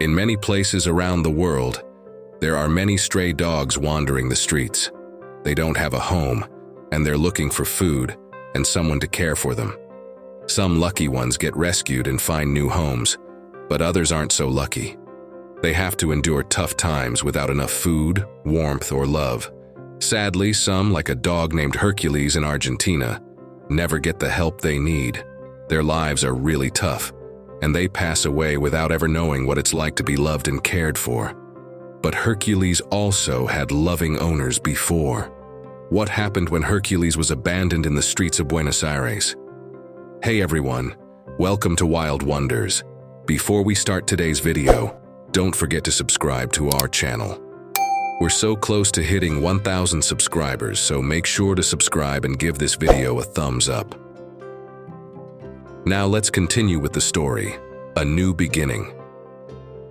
In many places around the world, there are many stray dogs wandering the streets. They don't have a home, and they're looking for food and someone to care for them. Some lucky ones get rescued and find new homes, but others aren't so lucky. They have to endure tough times without enough food, warmth, or love. Sadly, some, like a dog named Hercules in Argentina, never get the help they need. Their lives are really tough, and they pass away without ever knowing what it's like to be loved and cared for. But Hercules also had loving owners before. What happened when Hercules was abandoned in the streets of Buenos Aires? Hey everyone, welcome to Wild Wonders. Before we start today's video, don't forget to subscribe to our channel. We're so close to hitting 1,000 subscribers, so make sure to subscribe and give this video a thumbs up. Now let's continue with the story, A New Beginning.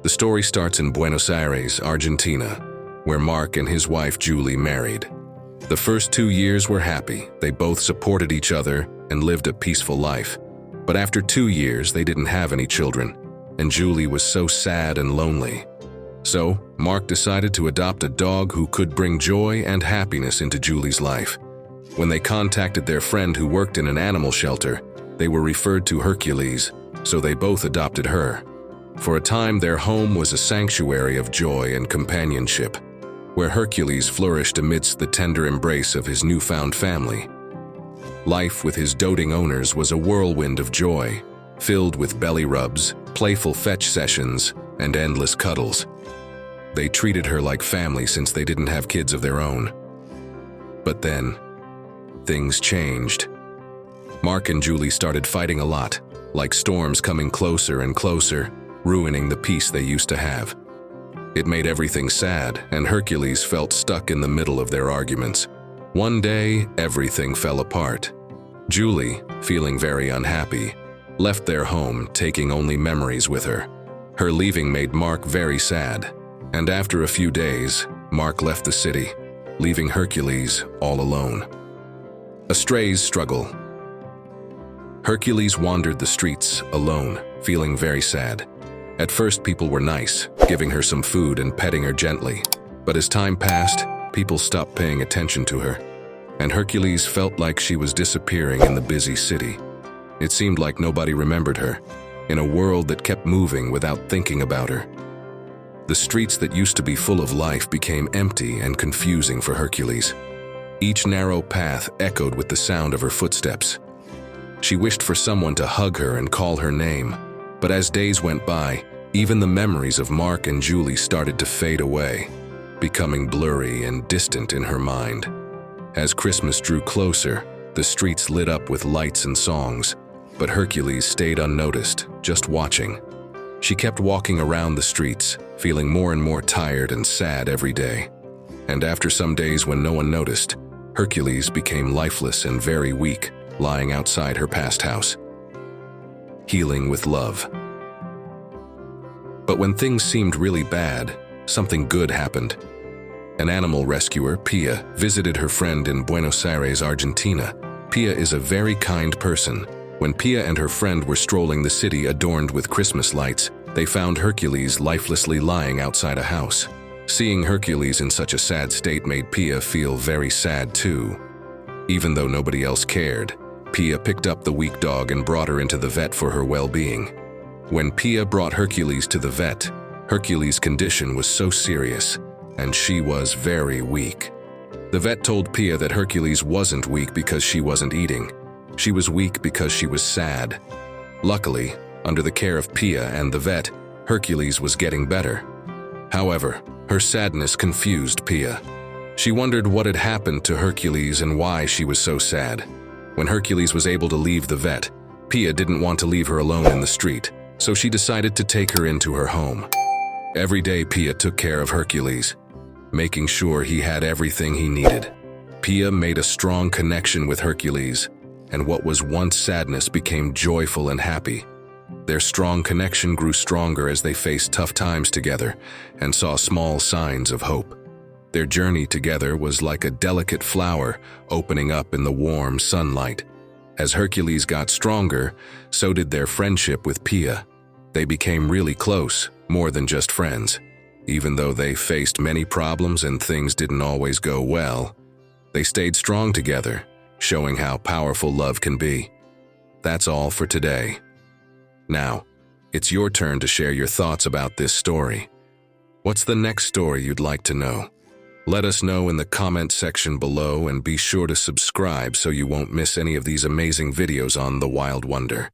The story starts in Buenos Aires, Argentina, where Mark and his wife Julie married. The first 2 years were happy. They both supported each other and lived a peaceful life. But after 2 years, they didn't have any children, and Julie was so sad and lonely. So, Mark decided to adopt a dog who could bring joy and happiness into Julie's life. When they contacted their friend who worked in an animal shelter, they were referred to Hercules, so they both adopted her. For a time, their home was a sanctuary of joy and companionship, where Hercules flourished amidst the tender embrace of his newfound family. Life with his doting owners was a whirlwind of joy, filled with belly rubs, playful fetch sessions, and endless cuddles. They treated her like family since they didn't have kids of their own. But then, things changed. Mark and Julie started fighting a lot, like storms coming closer and closer, ruining the peace they used to have. It made everything sad, and Hercules felt stuck in the middle of their arguments. One day, everything fell apart. Julie, feeling very unhappy, left their home, taking only memories with her. Her leaving made Mark very sad, and after a few days, Mark left the city, leaving Hercules all alone. A stray's struggle. Hercules wandered the streets alone, feeling very sad. At first, people were nice, giving her some food and petting her gently. But as time passed, people stopped paying attention to her, and Hercules felt like she was disappearing in the busy city. It seemed like nobody remembered her, in a world that kept moving without thinking about her. The streets that used to be full of life became empty and confusing for Hercules. Each narrow path echoed with the sound of her footsteps. She wished for someone to hug her and call her name, but as days went by, even the memories of Mark and Julie started to fade away, becoming blurry and distant in her mind. As Christmas drew closer, the streets lit up with lights and songs, but Hercules stayed unnoticed, just watching. She kept walking around the streets, feeling more and more tired and sad every day. And after some days when no one noticed, Hercules became lifeless and very weak, lying outside her past house. Healing with love. But when things seemed really bad, something good happened. An animal rescuer, Pia, visited her friend in Buenos Aires, Argentina. Pia is a very kind person. When Pia and her friend were strolling the city adorned with Christmas lights, they found Hercules lifelessly lying outside a house. Seeing Hercules in such a sad state made Pia feel very sad too. Even though nobody else cared, Pia picked up the weak dog and brought her into the vet for her well-being. When Pia brought Hercules to the vet, Hercules' condition was so serious, and she was very weak. The vet told Pia that Hercules wasn't weak because she wasn't eating. She was weak because she was sad. Luckily, under the care of Pia and the vet, Hercules was getting better. However, her sadness confused Pia. She wondered what had happened to Hercules and why she was so sad. When Hercules was able to leave the vet, Pia didn't want to leave her alone in the street, so she decided to take her into her home. Every day Pia took care of Hercules, making sure he had everything he needed. Pia made a strong connection with Hercules, and what was once sadness became joyful and happy. Their strong connection grew stronger as they faced tough times together and saw small signs of hope. Their journey together was like a delicate flower opening up in the warm sunlight. As Hercules got stronger, so did their friendship with Pia. They became really close, more than just friends. Even though they faced many problems and things didn't always go well, they stayed strong together, showing how powerful love can be. That's all for today. Now, it's your turn to share your thoughts about this story. What's the next story you'd like to know? Let us know in the comment section below, and be sure to subscribe so you won't miss any of these amazing videos on The Wild Wonder.